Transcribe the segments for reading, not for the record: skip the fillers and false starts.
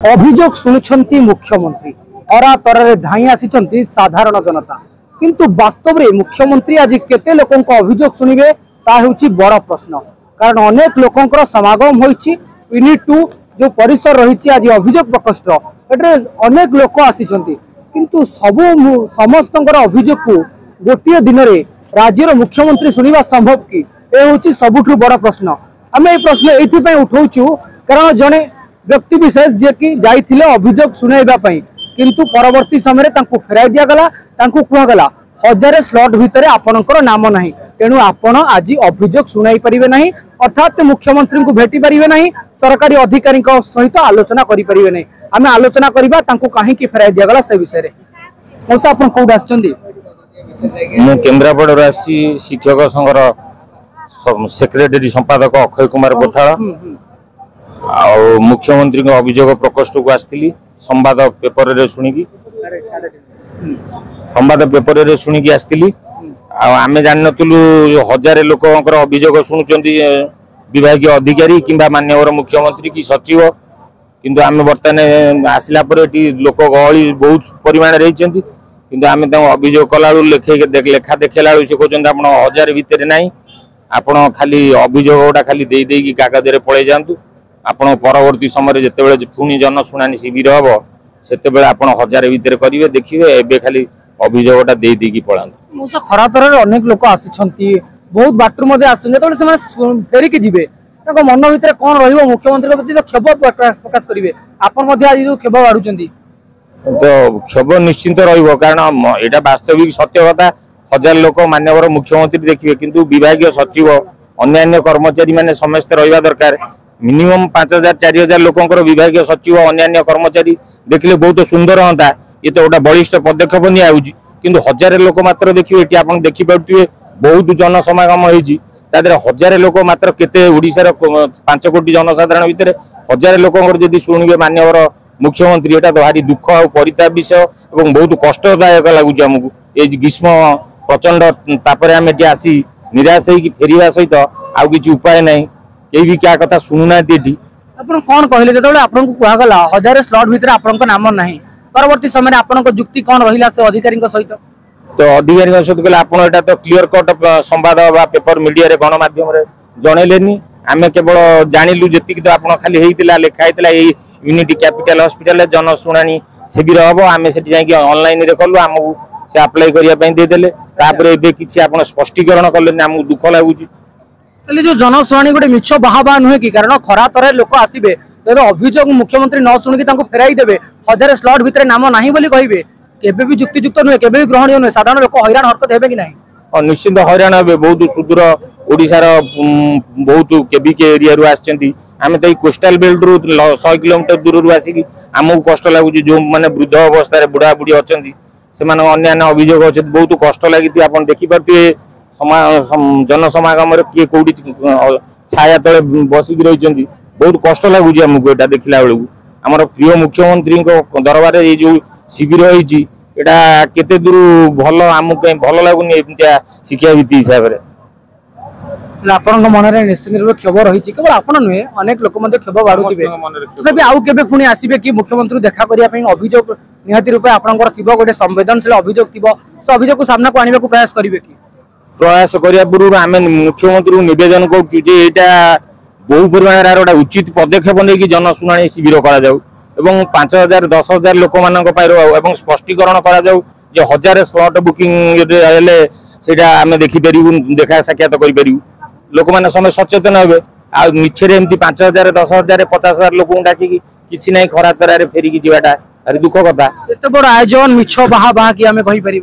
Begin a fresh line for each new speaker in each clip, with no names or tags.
अभियोग शुणुंट मुख्यमंत्री अरा तर धाई आसी साधारण जनता किंतु वास्तव में मुख्यमंत्री आज केते लोकों अभियोग शुणवे ताकि बड़ प्रश्न कारण अनेक लोकों समागम होती यूनिट 2 जो परिसर रही आज अभियोग प्रकोष्ठ एटे अनेक लोक आसी किंतु सबू समस्त अभियोग को गोटे दिन में राज्यर मुख्यमंत्री शुणा संभव कि यह हूँ सबुठ बड़ प्रश्न आम ये प्रश्न ये उठाऊ कारण जड़े व्यक्ति विशेष जे कि जाइथिले अभियोग शुणाइबापई किंतु परवर्ती समय फेराई दिगला कहगला 1000 स्लॉट भितर आपणकर नाम नहीं तेणु आपण आज अभियोग शुणाई पारे ना अर्थात मुख्यमंत्री को भेटी पारे ना सरकारी अधिकारी सहित आलोचना करें ना आम आलोचना करवा कहीं फेराई दिगला से विषय मौसा आप कौट आसछंती
केन्द्रापड़ा शिक्षक संघर सेक्रेटरी संपादक अक्षय कुमार बोथाल मुख्यमंत्री अभियोग प्रकोष्ठ को आसती संवाद पेपर रे शुणिकी संवाद पेपर रे शुणिकी आसती आम जान नु 1000 लोक अभियोग शुणुंट विभाग अधिकारी किंबा माननीय मुख्यमंत्री कि सचिव किंतु आम बर्तमान आसला लोक गहली बहुत परिमाण रही किंतु आम अभियोग कला लेखा देखला से कहते आप 1000 भितर ना आपण खाली अभियोग गुड़ा खाली दे कागज पलि जातु आपण परवर्ती समय जिते पुणी जनशुणानी शिविर हम से 1000 भितर करेंगे देखिए एवं खाली अभियोगटा दे पड़ा
मौसा खरा तर अनेक लोक आसी बहुत बाटर आसे फेरिकी जी मन भर कौन रुख्यमंत्री प्रति क्षोभ प्रकाश करेंगे आज जो क्षोभ बाढ़ुं
तो क्षोभ निश्चिंत कारण यहाँ वास्तविक सत्य कथा 1000 लोक माननीय मुख्यमंत्री देखिए किंतु विभाग सचिव अन्य कर्मचारी माने समस्त रहा दरकार मिनिमम 5000 4000 लोकंर विभाग सचिव अन्य कर्मचारी देखिले बहुत सुंदर हाँ ये तो गोटे बलिष्ठ पदक्षेप निजी किंतु 1000 लोक मात्र देखिए ये आप देखिपे बहुत जनसमागम होती 1000 लोक मात्र केते ओडिशार 5 कोटी जनसाधारण भितर 1000 लोक जदि शुणवे माननीय मुख्यमंत्री एटा तो भारी दुख और परिताप विषय और बहुत कष्टदायक लगुच आमको ये ग्रीष्म प्रचंड तापर आम ये आसी निराश हो फेरवा सहित आउ कि उपाय ना कहीं भी क्या कथा शुणुना
आपन कौन कहले जो आपन को कहगला 1000 स्लॉट भितर आपन नाम नहीं परवर्ती समय आपन युक्ति कौन रहिला से अधिकारी सहित
तो अधिकारी सहित कहले आपन एटा तो क्लियर कट संवाद बा पेपर मीडिया रे गणमाध्यम रे जणैलेनी आमे केवल जानिलु जेतिक तो आपन खाली हेइतिला लेखा हेइतिला ए यूनिटी कैपिटल हॉस्पिटल जनशुणानी शिविर हम आम से जाकि ऑनलाइन रे कलु आमको से अप्लाई करिया पई दे देले तापर एबे किछि आपन स्पष्टीकरण करले आमको दुख लागुची
जो जनशुणी गोटे मिछ बाहा नुहे कि कारण खरा तरह लोक आसबे तो अभियोग मुख्यमंत्री न शुणिकी फेराई देवे 1000 स्लॉट भितर नाम नहीं बोली कहे केबे भी युक्तियुक्त नुहे केबे भी ग्रहणीय नुहे साधारण लोक हैरान हरकत हेबे कि नहीं
निश्चित हैरान हे बहुत सुदूर ओडिशार बहुत केबीके एरिया रु आछंती आमे तो कोस्टल बेल्ट रु 100 किलोमीटर दूर रु आसिकी आमको कष्ट लगुच जो माने वृद्ध अवस्था बुढ़ा बुढ़ी अच्छा से अन्य अभियोग अच्छे बहुत कष्ट लगी आप देखिपे जनसमागम किए कौटी छाया तले बसिक रही बहुत कष्ट लगुच आमको यहाँ देखला बेलू आमर प्रिय मुख्यमंत्री दरबार ये जो शिविर होती केते दूर भल आमको कहीं भल लगुनि एमतिया शिक्षावित्ति हिसाब से
आपन मन में निश्चित क्षोभ रही केवल आपन नुहे अनेक लोक क्षोभ बाढ़ुवे आउ केबे पुणी आसबे कि मुख्यमंत्री देखा करने अभियोग निहाती रूपे आपंकर थी गोटे संवेदनशील अभियोग थी से अभियोग को सामना को आने को प्रयास करेंगे कि
प्रयास करने पूर्व आम मुख्यमंत्री निवेदन करा बहु परिमाण गोटे उचित पदक्षेप नहीं जनशुणाणी शिविर करा 5000 10,000 लोक मान स्पष्टीकरण करा 1000 स्लॉट बुकिंग आम देखिपर देखा साक्षात करूँ लोक मैंने समय सचेतन हे आ मिछे एमती 5000 10,000 50,000 लोक डाकी किसी ना खरा तरह फेरिकी जाटा अरे दुख कथा
एत बड़ आयोजन मिछ बाहा कि आम कहीपर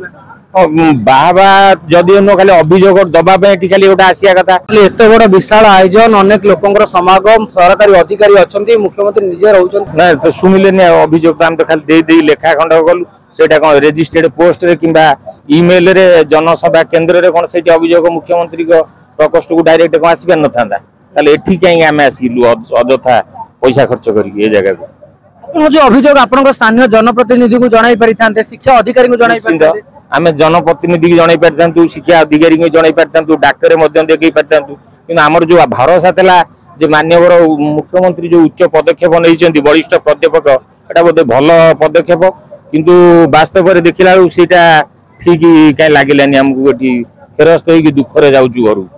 बाहा जदि न खाली अभियोग दबाई खाली गोटे आसिया कथा
एत बड़ विशाल आयोजन अनेक लोकर समागम सरकारी अधिकारी अच्छा मुख्यमंत्री निजे रोचन
ना तो शुणिले अभियोग तो आम तो खाली दे लेखा खंड गलु से रेजिस्टर्ड पोस्ट रे किंबा ईमेल रे जनसभा केन्द्र रे कौन से अभियोग मुख्यमंत्री प्रकोष्ठ को डायरेक्ट कौन आसपार ना था एठी कहीं आम आसिलु अଯଥା पैसा खर्च करके जगह को
जो अभियोग आप स्थानीय जनप्रतिनिधि को जन पारि था शिक्षा अधिकारी को जन
आम जनप्रतिनिधि की जन पारि शिक्षा अधिकारी को जन पारि डाकरे देखी पारि कि आमर जो भरोसा था जे माननीय मुख्यमंत्री जो उच्च पदक्षेप नहीं बलिष्ठ प्राध्यापक এটা बोधे भल पदक्षेप किंतु वास्तव में देखला बेलू सीटा ठीक कहीं लगे आमको फेरस्त हो दुखरे जाऊँ घर।